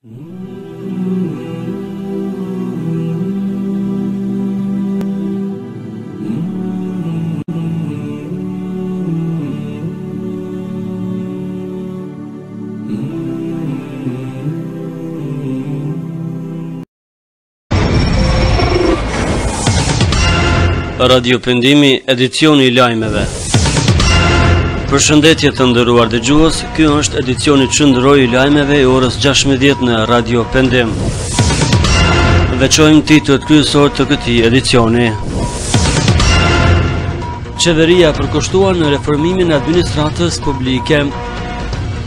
Radio Pendimi, edicioni I lajmeve. Përshëndetje të nderuar dëgjues, ky është edicioni qendror I lajmeve I orës 16 në Radio Pendim. Veçojmë titujt kryesor të këtij edicioni. Qeveria përkushtuar në reformimin e administratës publike.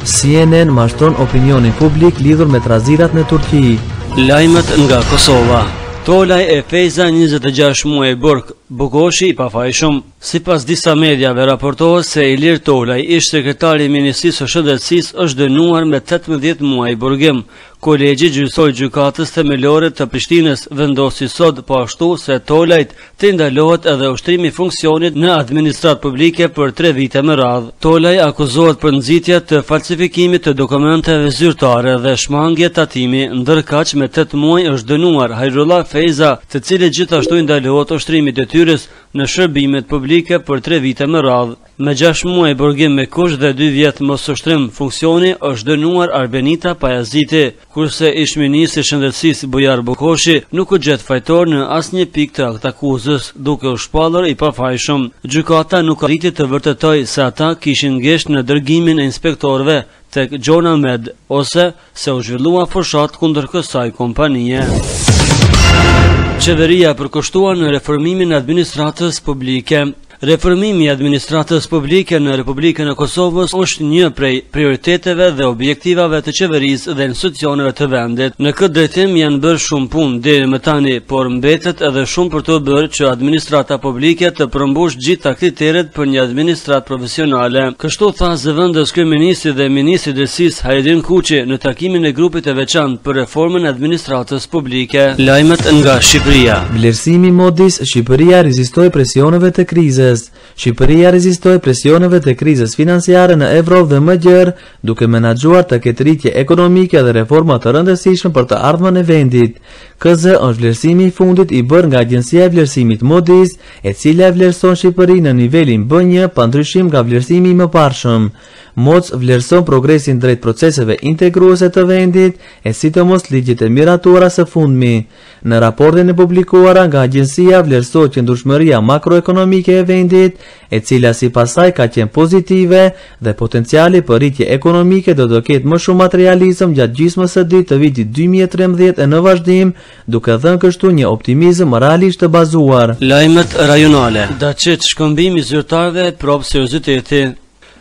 CNN mashtron opinionin publik lidhur me trazirat në Turqi. Lajmet nga Kosova. Tolaj e Fejza 26 muaj burg, Bukoshi I pafajshëm. Sipas disa mediave raportohet se Ilir Tolaj, ish sekretari I Ministrisë së Shëndetësisë, është dënuar me 18 muaj burgim. Kolegji gjyqësor I Gjykatës Themelore të Prishtinës vendosi sot po ashtu se Tolajt të ndalohet edhe ushtrimi I funksionit në administratë publike për 3 vite me radhë. Tolaj akuzohet për nxitje të falsifikimit të dokumenteve zyrtare dhe shmangje tatimi, ndërkaq me 8 muaj është dënuar Hajrullah Fejza, të cilit gjithashtu ndalohet ushtrimi I detyrës në shërbimet publike për 3 vite me radhë. Me 6 muaj burgim me kush dhe 2 vjet mos ushtrim funksioni është dënuar Arbenita Pajaziti, kurse ish ministri I Shëndetësisë Bujar Bukoshi nuk u gjet fajtor në asnjë pikë të aktakuzës, duke u shpallur I pafajshëm. Gjykata nuk arriti të vërtetoj se ata kishin ngjesht në dërgimin e inspektorëve tek Gjona Med ose se u zhvillua fushat kundër kësaj kompanie. Qeveria përkushtuar në reformimin e administratës publike. Reformimi I administratës publike në Republikën e Kosovës është një prej prioriteteve dhe objektivave të qeverisë dhe institucioneve të vendit. Në këtë drejtim janë bërë shumë punë deri më tani, por mbetet edhe shumë për të bërë që administrata publike të përmbush gjitha kriteret për një administratë profesionale. Kështu tha zëvendës kryeministri dhe ministri I Drejtësisë Hajredin Kuçi në takimin e grupit të veçantë për reformën e administratës publike. Lajmet nga Shqipëria. Vlerësimi I modis, Shqipëria rezistoi presioneve të krizës. Shqipëria rezistoi presioneve të krizës financiare në Evropë dhe më gjerë, duke menaxhuar të ketë rritje ekonomike dhe reforma të rëndësishme për të ardhmen e vendit. KZ është vlerësimi I fundit I bërë nga Agjencia e Vlerësimit Modis, e cila e vlerëson Shqipërinë në nivelin B1 pa ndryshim nga vlerësimi I mëparshëm. MOC vlerëson progresin drejt proceseve integruese të vendit, e sidomos ligjet e miratuara së fundmi. Në raportin e publikuara nga agjencia vlerësohet qëndrueshmëria makroekonomike e vendit, e cila sipas saj ka qenë pozitive dhe potenciali për rritje ekonomike do të ketë më shumë materializëm gjatë gjysmës së dytë të vitit 2013 e në vazhdim, duke dhënë kështu një optimizëm realisht të bazuar. Lajmet rajonale. Daçet shkëmbimi zyrtarëve prop serioziteti.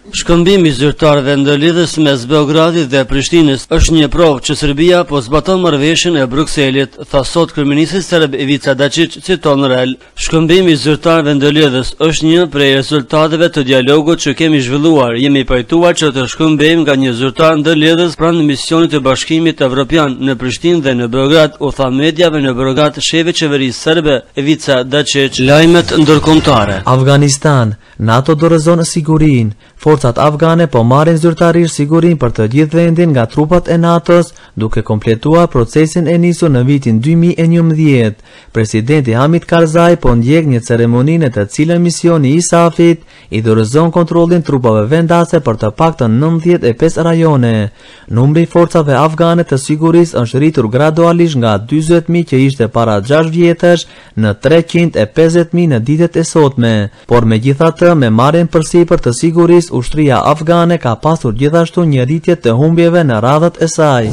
Shkëmbimi zyrtarëve ndërlidhës mes Beogradit dhe Prishtinës është një provë që Serbia po zbaton marrëveshjen e Brukselit, tha sot kryeministri serb Ivica Dačić, citon REL. Shkëmbimi zyrtarëve ndërlidhës është një prej rezultateve të dialogut që kemi zhvilluar. Jemi pajtuar që të shkëmbejmë nga një zyrtar ndërlidhës pranë misionit të Bashkimit Evropian në Prishtinë dhe në Beograd, u tha mediave në Beograd shefi I qeverisë serbe Ivica Dačić. Lajmet ndërkombëtare. Afganistan, NATO dorëzon sigurinë. Forcat afgane po marrin zyrtarisht sigurinë për të gjithë vendin nga trupat e NATO-s, duke kompletuar procesin e nisur në vitin 2011. Presidenti Hamid Karzai po ndjek një ceremoninë të cilën misioni I ISAF-it I dorëzon kontrollin trupave vendase për të paktën 95 rajone. Numri I forcave afgane të sigurisë është rritur gradualisht nga 40.000 që ishte para 6 vjetësh në 350.000 në ditët e sotme, por megjithatë me marrjen përsipër të sigurisë ushtria afgane ka pasur gjithashtu një rritje të humbjeve në radhët e saj.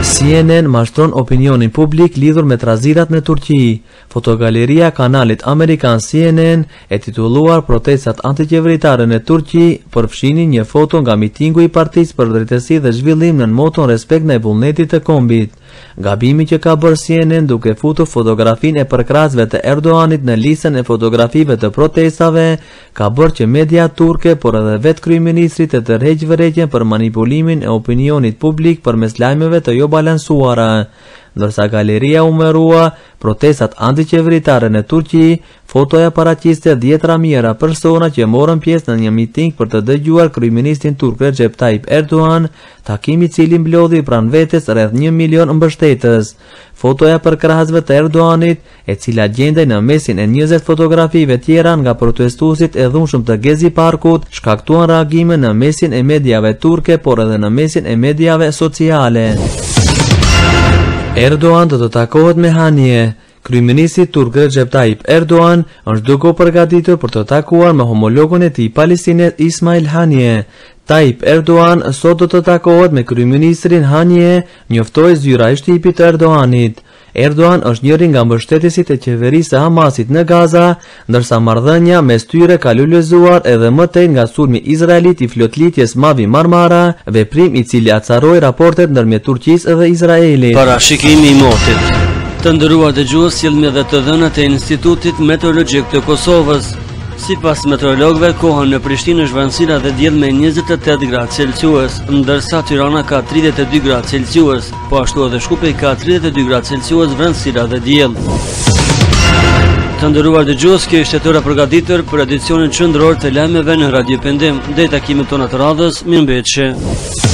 CNN mashtron opinionin publik lidhur me trazirat në Turqi. Fotogaleria kanalit amerikan CNN e titulluar Protestat antiqeveritare në Turqi përfshinin një foto nga mitingu I Partisë për Drejtësi dhe Zhvillim në moton Respekt ndaj vullnetit të kombit. Gabimi që ka bërë CNN duke futur fotografinë e përkrahësve të Erdoganit në listën e fotografive të protestave ka bërë që media turke, por edhe vetë kryeministri të tërheqë vërejtjen për manipulimin e opinionit publik përmes lajmeve të jo balansuara. Ndërsa galeria umërua protestat antiqeveritare në Turqi, Fotoja paraqiste 10 mijëra persona që morën pjesë në një miting për të dëgjuar kryeministin turk Recep Tayyip Erdogan, takimi i cili mblodhi pranë vetes rreth 1 milion mbështetës. Fotoja përkrahasve të Erdoganit, e cila gjendej në mesin e 20 fotografive tjera nga protestuesit e dhunshëm të Gezi Parkut, shkaktuan reagime në mesin e mediave turke, por edhe në mesin e mediave sociale. Erdogan do të takohet me Haniye. Kryeministri turk Recep Tayyip Erdogan është duke u përgatitur për të takuar me homologun e tij palestines Ismail Haniye. Tayyip Erdogan sot do të takohet me kryeministrin Haniye, njoftoi zyra e shtipit të Erdoganit. Erdogan është njëri nga mbështetësit e qeverisë së Hamasit në Gaza, ndërsa marrëdhënia mes tyre ka lulëzuar edhe më tej nga sulmi izraelit i flotlitjes Mavi Marmara, veprim i cili acaroi raportet ndërmjet Turqisë dhe Izraelit. Parashikimi i motit. Të nderuar dëgjues, sjellni edhe të dhënat e Institutit Meteorologjik të Kosovës. Sipas meteorologëve, koha në Prishtinë është vranësira dhe diell me 28 gradë Celsius, ndërsa Tirana ka 32 gradë Celsius, po ashtu edhe Shkupi ka 32 gradë Celsius vranësira dhe diell. Të nderuar dëgjues, kjo ishte ora përgatitur për edicionin qendror të lajmeve në Radio Pendim. Deri takimet tona të radhës, mirëmbëjtje.